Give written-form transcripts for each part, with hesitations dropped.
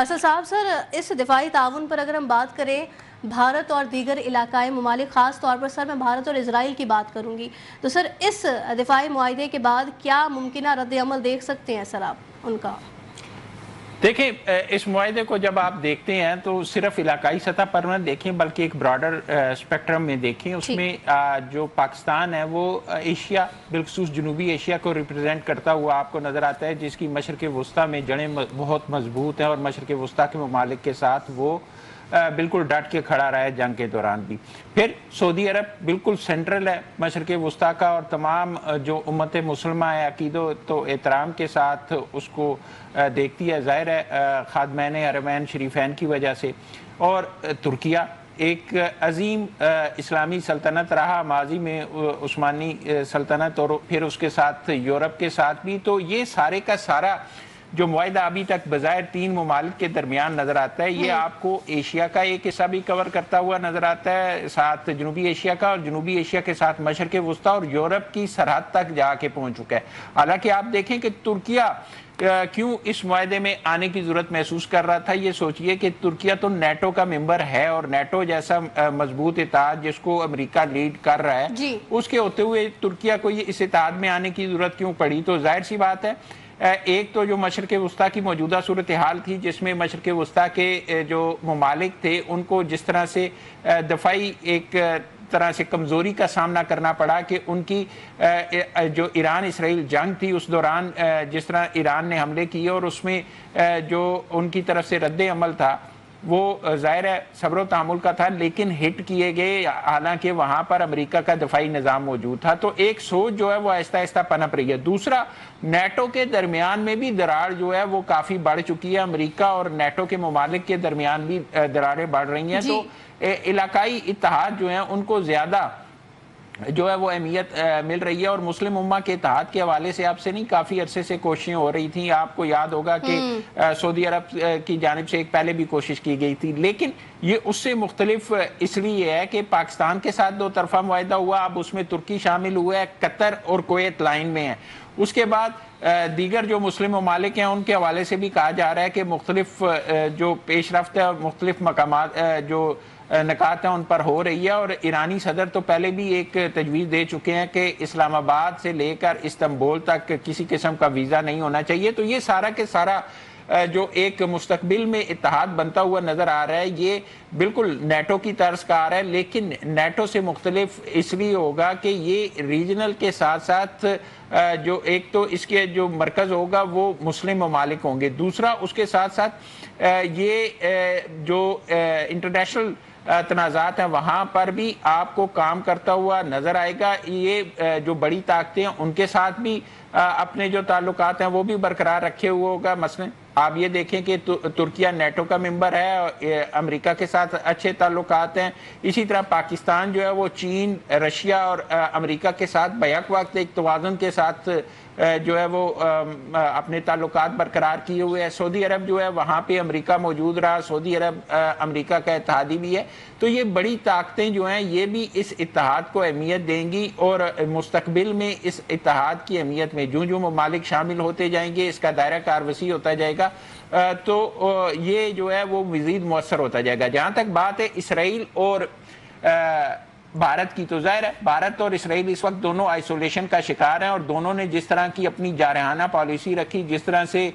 فیصل صاحب سر، اس دفاعی تعاون پر اگر ہم بات کریں بھارت اور دیگر علاقائی ممالک، خاص طور پر سر میں بھارت اور اسرائیل کی بات کروں گی، تو سر اس دفاعی معاہدے کے بعد کیا ممکنہ رد عمل دیکھ سکتے ہیں سر آپ ان کا؟ دیکھیں، اس معاہدے کو جب آپ دیکھتے ہیں تو صرف علاقائی سطح پر نہ دیکھیں بلکہ ایک براڈر اسپیکٹرم میں دیکھیں. اس میں جو پاکستان ہے وہ ایشیا، بالخصوص جنوبی ایشیا کو ریپرزینٹ کرتا ہوا آپ کو نظر آتا ہے، جس کی مشرق وسطیٰ میں جڑیں بہت مضبوط ہیں اور مشرق وسطیٰ کے ممالک کے ساتھ وہ بالکل ڈٹ کے کھڑا رہا ہے جنگ کے دوران بھی. پھر سعودی عرب بالکل سینٹرل ہے مشرق وسطیٰ کا، اور تمام جو امت مسلمہ ہے عقیدت و احترام کے ساتھ اس کو دیکھتی ہے، ظاہر ہے خادمین حرمین شریفین کی وجہ سے. اور ترکیہ ایک عظیم اسلامی سلطنت رہا ماضی میں، عثمانی سلطنت، اور پھر اس کے ساتھ یورپ کے ساتھ بھی. تو یہ سارے کا سارا جو معاہدہ ابھی تک بظاہر 3 ممالک کے درمیان نظر آتا ہے، یہ آپ کو ایشیا کا ایک حصہ بھی کور کرتا ہوا نظر آتا ہے، ساتھ جنوبی ایشیا کا، اور جنوبی ایشیا کے ساتھ مشرق وسطیٰ اور یورپ کی سرحد تک جا کے پہنچ چکا ہے. حالانکہ آپ دیکھیں کہ ترکیہ کیوں اس معاہدے میں آنے کی ضرورت محسوس کر رہا تھا. یہ سوچئے کہ ترکیہ تو نیٹو کا ممبر ہے، اور نیٹو جیسا مضبوط اتحاد جس کو امریکہ لیڈ کر رہا ہے، اس کے ہوتے ہوئے ترکیہ کو یہ اس اتحاد میں آنے کی ضرورت کیوں پڑی؟ تو ظاہر سی بات ہے، ایک تو جو مشرق وسطیٰ کی موجودہ صورتحال تھی، جس میں مشرق وسطیٰ کے جو ممالک تھے ان کو جس طرح سے دفاعی ایک طرح سے کمزوری کا سامنا کرنا پڑا کہ ان کی جو ایران اسرائیل جنگ تھی اس دوران جس طرح ایران نے حملے کیے اور اس میں جو ان کی طرف سے رد عمل تھا وہ ظاہر ہے صبر و تحمل کا تھا، لیکن ہٹ کیے گئے، حالانکہ وہاں پر امریکہ کا دفاعی نظام موجود تھا. تو ایک سوچ جو ہے وہ آہستہ آہستہ پنپ رہی ہے. دوسرا، نیٹو کے درمیان میں بھی دراڑ جو ہے وہ کافی بڑھ چکی ہے، امریکہ اور نیٹو کے ممالک کے درمیان بھی دراڑیں بڑھ رہی ہیں. تو علاقائی اتحاد جو ہیں ان کو زیادہ جو ہے وہ اہمیت مل رہی ہے. اور مسلم امہ کے اتحاد کے حوالے سے آپ سے نہیں کافی عرصے سے کوششیں ہو رہی تھیں. آپ کو یاد ہوگا کہ سعودی عرب کی جانب سے ایک پہلے بھی کوشش کی گئی تھی، لیکن یہ اس سے مختلف اس لیے ہے کہ پاکستان کے ساتھ 2 طرفہ معاہدہ ہوا، اب اس میں ترکی شامل ہوا ہے، قطر اور کویت لائن میں ہے. اس کے بعد دیگر جو مسلم ممالک ہیں ان کے حوالے سے بھی کہا جا رہا ہے کہ مختلف جو پیش رفت ہے، مختلف مقامات جو نکات ہیں ان پر ہو رہی ہے. اور ایرانی صدر تو پہلے بھی ایک تجویز دے چکے ہیں کہ اسلام آباد سے لے کر استنبول تک کسی قسم کا ویزا نہیں ہونا چاہیے. تو یہ سارا کے سارا جو ایک مستقبل میں اتحاد بنتا ہوا نظر آ رہا ہے، یہ بالکل نیٹو کی طرز کا آ رہا ہے، لیکن نیٹو سے مختلف اس لیے ہوگا کہ یہ ریجنل کے ساتھ ساتھ جو ایک تو اس کے جو مرکز ہوگا وہ مسلم ممالک ہوں گے. دوسرا، اس کے ساتھ ساتھ یہ جو انٹرنیشنل تنازعات ہیں وہاں پر بھی آپ کو کام کرتا ہوا نظر آئے گا. یہ جو بڑی طاقتیں ہیں ان کے ساتھ بھی اپنے جو تعلقات ہیں وہ بھی برقرار رکھے ہوئے ہوگا. مثلا آپ یہ دیکھیں کہ ترکیہ نیٹو کا ممبر ہے، امریکہ کے ساتھ اچھے تعلقات ہیں. اسی طرح پاکستان جو ہے وہ چین، رشیا اور امریکہ کے ساتھ بیک وقت ایک توازن کے ساتھ جو ہے وہ اپنے تعلقات برقرار کیے ہوئے ہیں. سعودی عرب جو ہے وہاں پہ امریکہ موجود رہا، سعودی عرب امریکہ کا اتحادی بھی ہے. تو یہ بڑی طاقتیں جو ہیں یہ بھی اس اتحاد کو اہمیت دیں گی، اور مستقبل میں اس اتحاد کی اہمیت میں جو ممالک شامل ہوتے جائیں گے، اس کا دائرہ کار وسیع ہوتا جائے گا، تو یہ جو ہے وہ مزید مؤثر ہوتا جائے گا. جہاں تک بات ہے اسرائیل اور بھارت کی، تو ظاہر ہے بھارت اور اسرائیل اس وقت دونوں آئسولیشن کا شکار ہیں، اور دونوں نے جس طرح کی اپنی جارحانہ پالیسی رکھی، جس طرح سے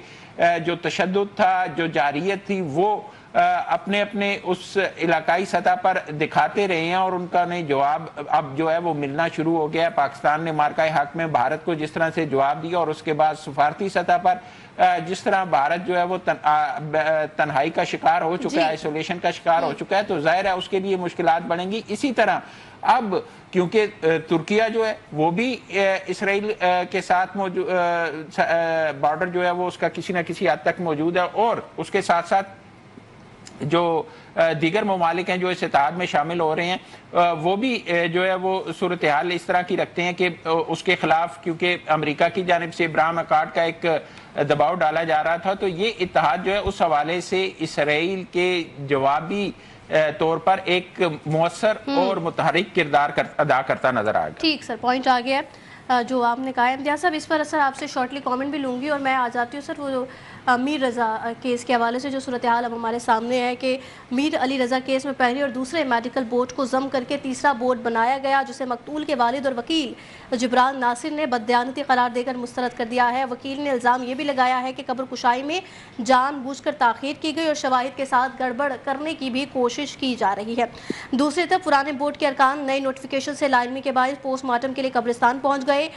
جو تشدد تھا، جو جارحیت تھی، وہ اپنے اس علاقائی سطح پر دکھاتے رہے ہیں، اور ان کا نہیں جواب اب جو ہے وہ ملنا شروع ہو گیا ہے. پاکستان نے مارکہ حق میں بھارت کو جس طرح سے جواب دیا، اور اس کے بعد سفارتی سطح پر جس طرح بھارت جو ہے وہ تنہائی کا شکار ہو چکا ہے، آئسولیشن کا شکار ہو چکا ہے، تو ظاہر ہے اس کے لیے مشکلات بڑھیں گی. اسی طرح اب کیونکہ ترکیہ جو ہے وہ بھی اسرائیل کے ساتھ بارڈر جو ہے وہ اس کا کسی نہ کسی حد تک موجود ہے، اور اس کے ساتھ ساتھ جو دیگر ممالک ہیں جو اس اتحاد میں شامل ہو رہے ہیں وہ بھی جو ہے وہ صورتحال اس طرح کی رکھتے ہیں کہ اس کے خلاف، کیونکہ امریکہ کی جانب سے ابراہیم اکارڈ کا ایک دباؤ ڈالا جا رہا تھا، تو یہ اتحاد جو ہے اس حوالے سے اسرائیل کے جوابی طور پر ایک مؤثر اور متحرک کردار ادا کرتا نظر آئے گا. ٹھیک سر، پوائنٹ آ گیا ہے جو آپ نے کہا ہے. امتیاز صاحب اس پر اثر آپ سے شارٹلی کامنٹ بھی لوں گی، اور میں آ جاتی ہوں سر وہ میر رضا کیس کے حوالے سے جو صورتحال اب ہمارے سامنے ہے کہ میر علی رضا کیس میں پہلے اور دوسرے میڈیکل بورڈ کو ضم کر کے تیسرا بورڈ بنایا گیا، جسے مقتول کے والد اور وکیل جبران ناصر نے بددیانتی قرار دے کر مسترد کر دیا ہے۔ وکیل نے الزام یہ بھی لگایا ہے کہ قبر کشائی میں جان بوجھ کر تاخیر کی گئی اور شواہد کے ساتھ گڑبڑ کرنے کی بھی کوشش کی جا رہی ہے۔ دوسری طرف پرانے بورڈ کے ارکان نئی نوٹیفیکیشن سے لا علمی کے باعث پوسٹ مارٹم کے لیے قبرستان پہنچ گئے۔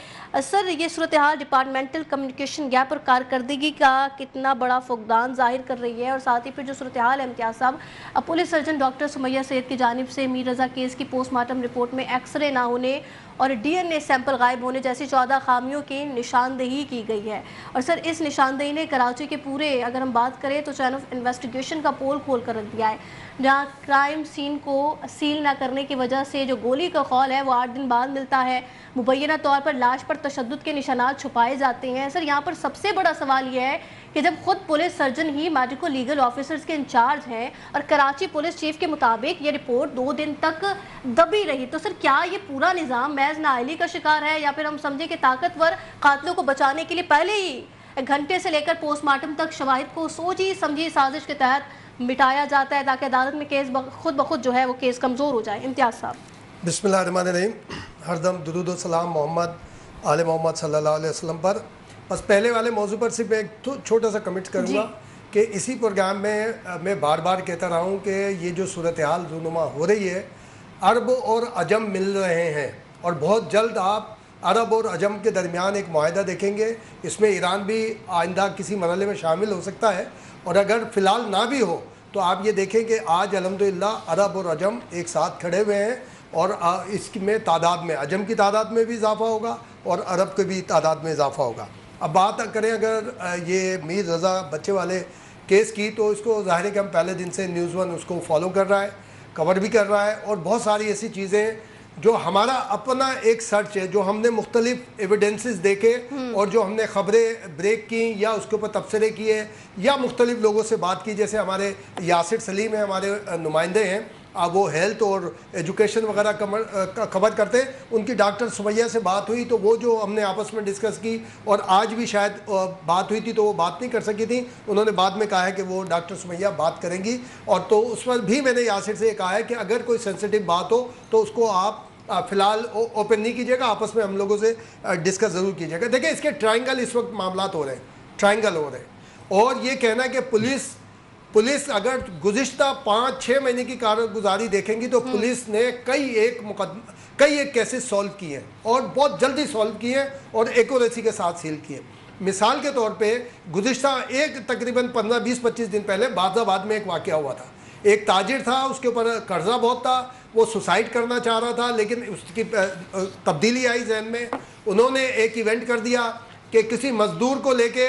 سر، یہ صورتحال ڈپارٹمنٹل کمیونیکیشن گیپ اور کارکردگی کا کتنا بڑا فقدان ظاہر کر رہی ہے، اور ساتھ ہی پھر جو صورتحال ہے امتیاز صاحب، پولیس سرجن ڈاکٹر سمیہ سید کی جانب سے میر رضا کیس کی پوسٹ مارٹم رپورٹ میں ایکس رے نہ ہونے اور ڈی این اے سیمپل غائب ہونے جیسی 14 خامیوں کی نشاندہی کی گئی ہے، اور سر اس نشاندہی نے کراچی کے پورے اگر ہم بات کریں تو چین آف انویسٹیگیشن کا پول کھول کر رکھ دیا ہے، جہاں کرائم سین کو سیل نہ کرنے کی وجہ سے جو گولی کا خول ہے وہ 8 دن بعد ملتا ہے، مبینہ طور پر لاش پر تشدد کے نشانات چھپائے جاتے ہیں۔ سر، یہاں پر سب سے بڑا سوال یہ ہے کہ جب خود پولیس سرجن ہی میڈیکو لیگل آفیسرز کے انچارج ہیں اور کراچی پولیس چیف کے مطابق یہ رپورٹ 2 دن تک دبی رہی، تو سر کیا یہ پورا نظام محض نااہلی کا شکار ہے، یا پھر ہم سمجھیں کہ طاقتور قاتلوں کو بچانے کے لیے پہلے ہی گھنٹے سے لے کر پوسٹ مارٹم تک شواہد کو سوچی سمجھی سازش کے تحت مٹایا جاتا ہے تاکہ عدالت میں کیس خود بخود جو ہے وہ کیس کمزور ہو جائے؟ امتیاز صاحب۔ بسم اللہ الرحمن الرحیم۔ ہر دم درود و سلام محمد آل محمد صلی اللہ علیہ وسلم پر۔ بس پہلے والے موضوع پر صرف ایک چھوٹا سا کمنٹ کروں گا کہ اسی پروگرام میں بار بار کہتا رہا ہوں کہ یہ جو صورتحال رونما ہو رہی ہے، عرب اور عجم مل رہے ہیں، اور بہت جلد آپ عرب اور عجم کے درمیان ایک معاہدہ دیکھیں گے۔ اس میں ایران بھی آئندہ کسی مرحلے میں شامل ہو سکتا ہے، اور اگر فی الحال نہ بھی ہو تو آپ یہ دیکھیں کہ آج الحمدللہ عرب اور عجم ایک ساتھ کھڑے ہوئے ہیں، اور اس میں تعداد میں عجم کی تعداد میں بھی اضافہ ہوگا اور عرب کے بھی تعداد میں اضافہ ہوگا۔ اب بات کریں اگر یہ میر رضا بچے والے کیس کی، تو اس کو ظاہر ہے کہ ہم پہلے دن سے نیوز ون اس کو فالو کر رہا ہے، کور بھی کر رہا ہے، اور بہت ساری ایسی چیزیں جو ہمارا اپنا ایک سرچ ہے، جو ہم نے مختلف ایویڈنسز دیکھے اور جو ہم نے خبریں بریک کی یا اس کے اوپر تبصرے کیے یا مختلف لوگوں سے بات کی، جیسے ہمارے یاسر سلیم ہیں، ہمارے نمائندے ہیں، وہ ہیلتھ اور ایجوکیشن وغیرہ کور کرتے ہیں، ان کی ڈاکٹر سمیہ سے بات ہوئی تو وہ جو ہم نے آپس میں ڈسکس کی، اور آج بھی شاید بات ہوئی تھی تو وہ بات نہیں کر سکی تھی، انہوں نے بعد میں کہا ہے کہ وہ ڈاکٹر سمیہ بات کریں گی، اور تو اس پر بھی میں نے یاسر سے یہ کہا ہے کہ اگر کوئی سینسیٹیو بات ہو تو اس کو آپ فی الحال اوپن نہیں کیجیے گا، آپس میں ہم لوگوں سے ڈسکس ضرور کیجیے گا۔ دیکھیں اس کے ٹرائنگل اس وقت معاملات ہو رہے ہیں، ٹرائنگل ہو رہے ہیں، اور یہ کہنا ہے کہ پولیس اگر گزشتہ 5-6 مہینے کی کارگزاری دیکھیں گی تو پولیس نے کئی ایک کیسز سالو کیے ہیں، اور بہت جلدی سالو کیے ہیں، اور ایکوریسی کے ساتھ سیل کیے ہیں۔ مثال کے طور پہ گزشتہ تقریباً 15-20-25 دن پہلے باز آباد میں ایک واقعہ ہوا تھا، ایک تاجر تھا، اس کے اوپر قرضہ بہت تھا، وہ سوسائڈ کرنا چاہ رہا تھا، لیکن اس کی تبدیلی آئی ذہن میں، انہوں نے ایک ایونٹ کر دیا کہ کسی مزدور کو لے کے